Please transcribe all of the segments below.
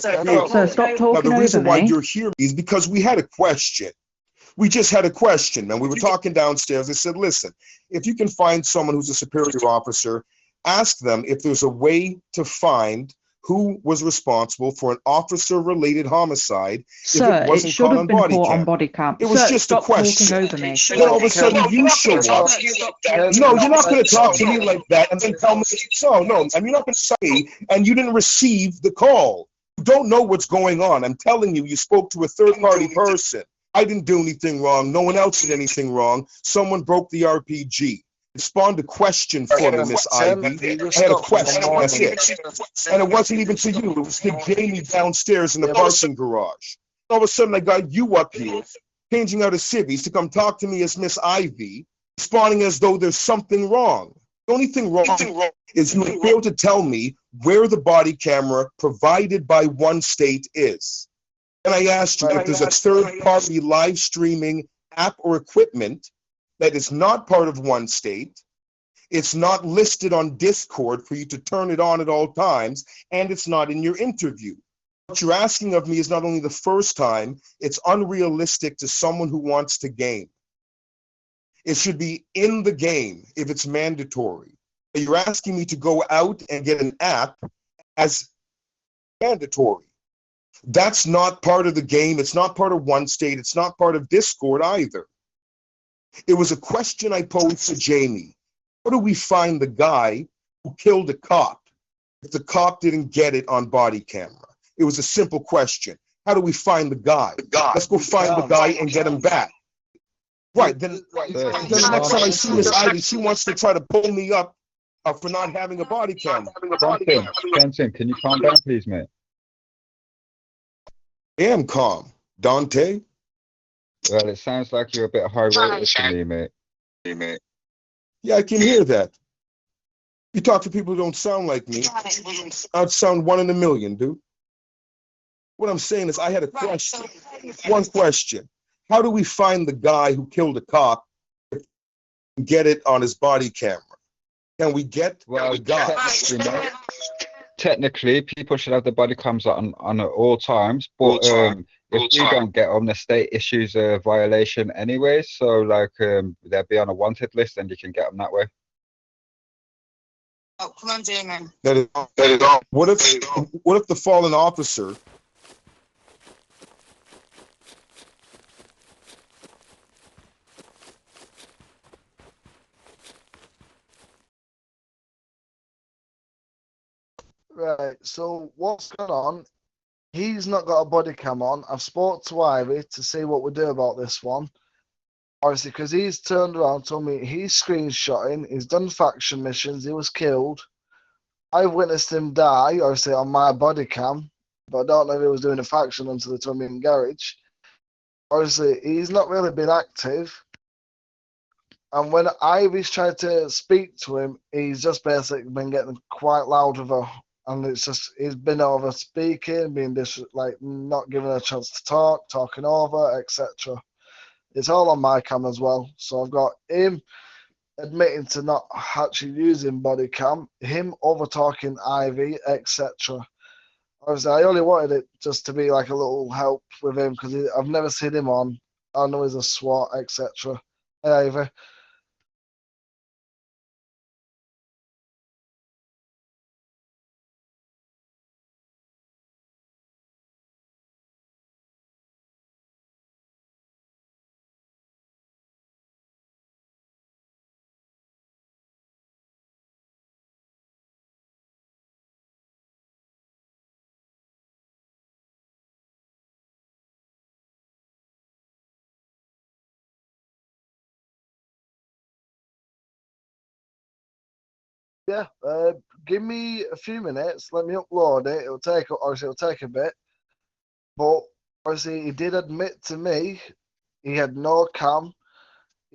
Sir, stop Now, the talking over reason why me. you're here is because we had a question. We just had a question, man. We were talking downstairs. I said, listen, if you can find someone who's a superior officer, ask them if there's a way to find who was responsible for an officer-related homicide Sir, if it it wasn't should caught have on been body caught on cam. body cam. It was Sir, just a stop talking question. over me. Then all of a sudden you show up. No, you're not going to talk to me like that and then tell me, no, and you're not going to say, and you didn't receive the call. You don't know what's going on. I'm telling you, you spoke to a third-party person. I didn't do anything wrong. No one else did anything wrong. Someone broke the RPG. It spawned a question for me, Miss Ivy. I had a question, that's it. And it wasn't even to you. It was to Jamie downstairs in the parking garage. All of a sudden, I got you up here, changing out of civvies to come talk to me as Miss Ivy, responding as though there's something wrong. The only thing wrong is you failed to tell me where the body camera provided by one state is. And I asked you if there's a third-party live streaming app or equipment that is not part of one state, it's not listed on Discord for you to turn it on at all times, and it's not in your interview. What you're asking of me is not only the first time, it's unrealistic to someone who wants to game. It should be in the game if it's mandatory. You're asking me to go out and get an app as mandatory. That's not part of the game. It's not part of one state. It's not part of Discord either. It was a question I posed to Jamie. How do we find the guy who killed a cop if the cop didn't get it on body camera? It was a simple question. How do we find the guy? Let's go find the guy and get him back. Right, then the next time I see Miss Ivy, she wants to try to pull me up for not having a body camera. Benson, can you calm down, please, mate? I am calm. Dante? Well, it sounds like you're a bit high-rated to me, mate. Yeah, I can hear that. You talk to people who don't sound like me. I'd sound 1 in a million, dude. What I'm saying is I had a question. One question. How do we find the guy who killed a cop and get it on his body camera? Can we get the guy? Technically, people should have the body cams on at all times, but if we don't get them, the state issues a violation anyway. So, like, they'll be on a wanted list, and you can get them that way. Oh, come on, Jamie. That is all. What if the fallen officer Right, so what's going on? He's not got a body cam on. I've spoke to Ivy to see what we do about this one. Obviously, because he's turned around, told me he's screenshotting, he's done faction missions, he was killed. I've witnessed him die, obviously, on my body cam, but I don't know if he was doing a faction until they told me in garage. Obviously, he's not really been active. And when Ivy's tried to speak to him, he's just basically been getting quite loud with her. And it's just, he's been over speaking, being not giving her a chance to talk, talking over, etc. It's all on my cam as well. So I've got him admitting to not actually using body cam, him over talking Ivy, etc. Obviously, I only wanted it just to be like a little help with him because I've never seen him on. I know he's a SWAT, etc. Hey, Ivy. Yeah, give me a few minutes. Let me upload it. It'll take a bit, but obviously he did admit to me he had no cam.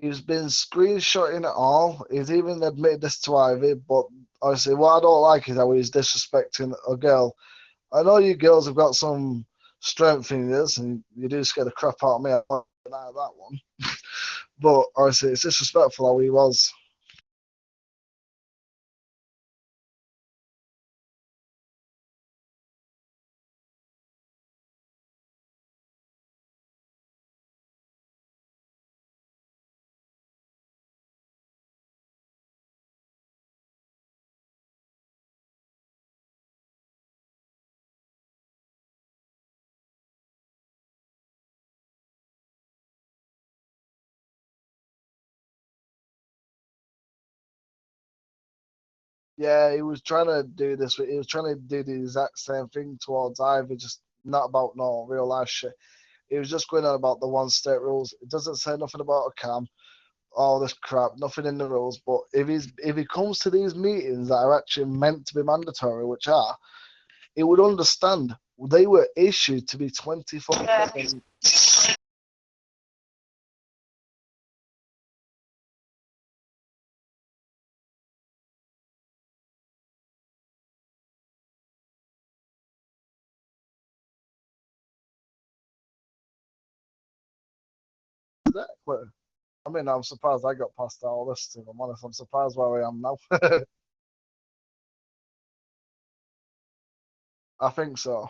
He's been screenshotting it all. He's even admitted this to Ivy, but obviously what I don't like is how he's disrespecting a girl. I know you girls have got some strength in you, and you do scare the crap out of me. I don't deny that one, but obviously it's disrespectful how he was. Yeah, he was trying to do this. He was trying to do the exact same thing towards Ivy, just not about no real life shit. He was just going on about the one state rules. It doesn't say nothing about a cam, all this crap, nothing in the rules. But if he comes to these meetings that are actually meant to be mandatory, which are, he would understand they were issued to be 24/7. Exactly. I mean, I'm surprised I got past all this. To be honest, I'm surprised where I am now. I think so.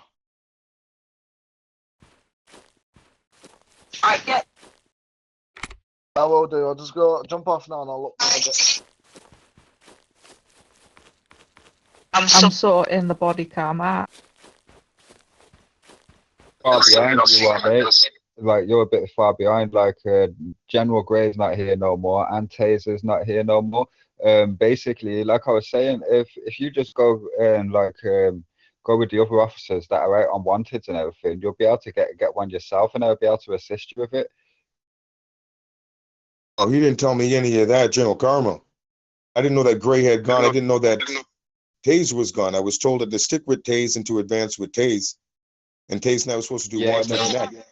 I will do. I'll just go jump off now and I'll look for a bit. I'm sorting the body cam out. Far behind you are, mate. Like you're a bit far behind. Like General Gray's not here no more, and Taser's not here no more. Basically, like I was saying, if you just go and go with the other officers that are out on wanteds and everything, you'll be able to get one yourself, and they'll be able to assist you with it. Oh, he didn't tell me any of that, General Carmel. I didn't know that Gray had gone. I didn't know that Taze was gone. I was told to stick with Taze and to advance with Taze. And Taze now was supposed to do Yeah, Washington no. next.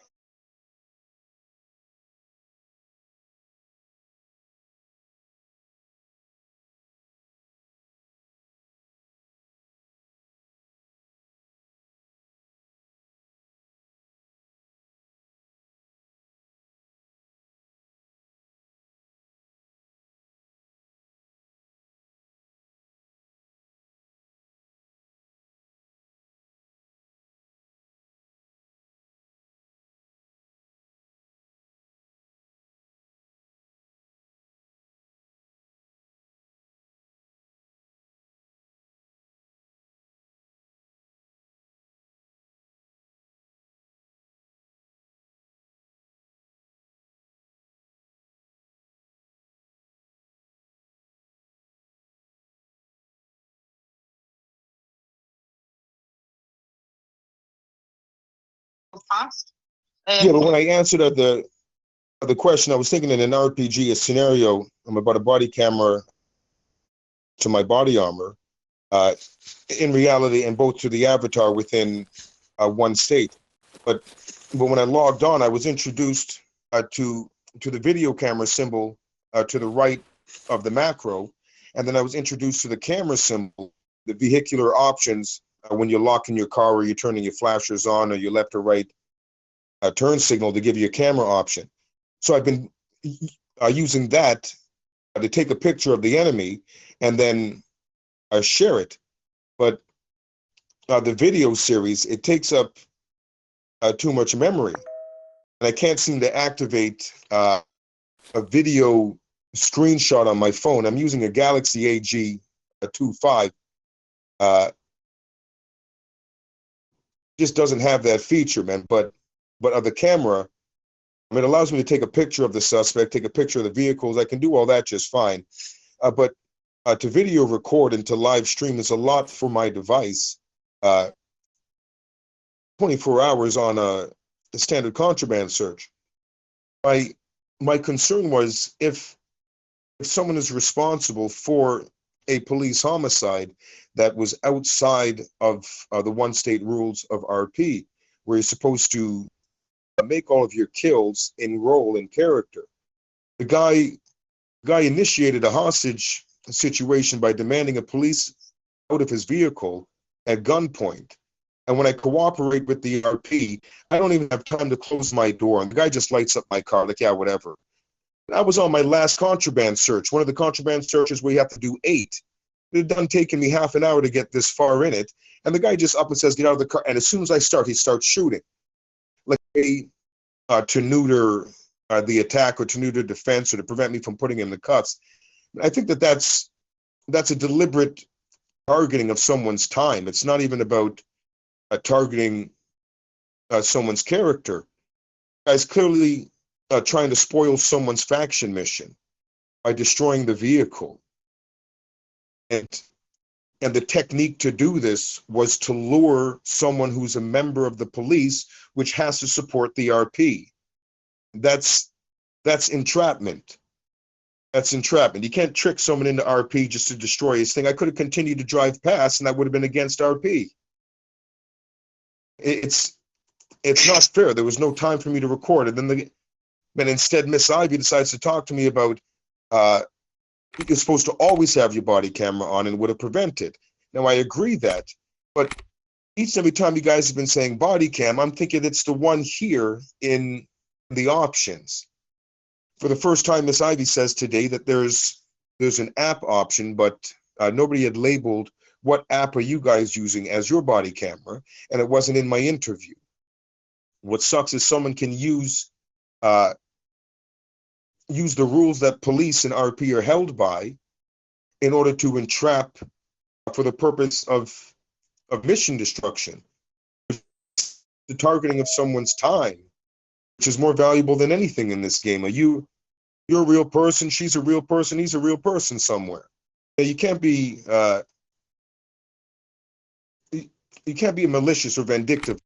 Yeah, but when I answered the question, I was thinking in an RPG, a scenario about a body camera to my body armor, in reality, and both to the avatar within one state. But when I logged on, I was introduced to the video camera symbol to the right of the macro, and then I was introduced to the camera symbol, the vehicular options when you're locking your car or you're turning your flashers on or your left or right turn signal to give you a camera option. So I've been using that to take a picture of the enemy and then share it. But the video series, it takes up too much memory. And I can't seem to activate a video screenshot on my phone. I'm using a Galaxy AG 2.5. Just doesn't have that feature, man. But on the camera, I mean, it allows me to take a picture of the suspect, take a picture of the vehicles. I can do all that just fine. But to video record and to live stream is a lot for my device. 24 hours on a standard contraband search. My concern was if someone is responsible for a police homicide that was outside of the one state rules of RP, where you're supposed to make all of your kills in role and character. The guy initiated a hostage situation by demanding a police out of his vehicle at gunpoint. And when I cooperate with the RP, I don't even have time to close my door. And the guy just lights up my car, like, yeah, whatever. And I was on my last contraband search, one of the contraband searches where you have to do 8. It had done taking me half an hour to get this far in it. And the guy just up and says, get out of the car. And as soon as I start, he starts shooting. Like to neuter the attack or to neuter defense or to prevent me from putting him in the cuffs. I think that's a deliberate targeting of someone's time. It's not even about targeting someone's character. Guy's clearly trying to spoil someone's faction mission by destroying the vehicle. And And the technique to do this was to lure someone who's a member of the police, which has to support the RP. That's entrapment. That's entrapment. You can't trick someone into RP just to destroy his thing. I could have continued to drive past, and that would have been against RP. It's not fair. There was no time for me to record it. Then instead, Miss Ivy decides to talk to me about you're supposed to always have your body camera on and would have prevented. Now, I agree that, but each and every time you guys have been saying body cam, I'm thinking it's the one here in the options. For the first time, Miss Ivy says today that there's an app option, but nobody had labeled what app are you guys using as your body camera, and it wasn't in my interview. What sucks is someone can use the rules that police and RP are held by in order to entrap for the purpose of mission destruction, the targeting of someone's time, which is more valuable than anything in this game. You're a real person, she's a real person, he's a real person somewhere. You can't be malicious or vindictive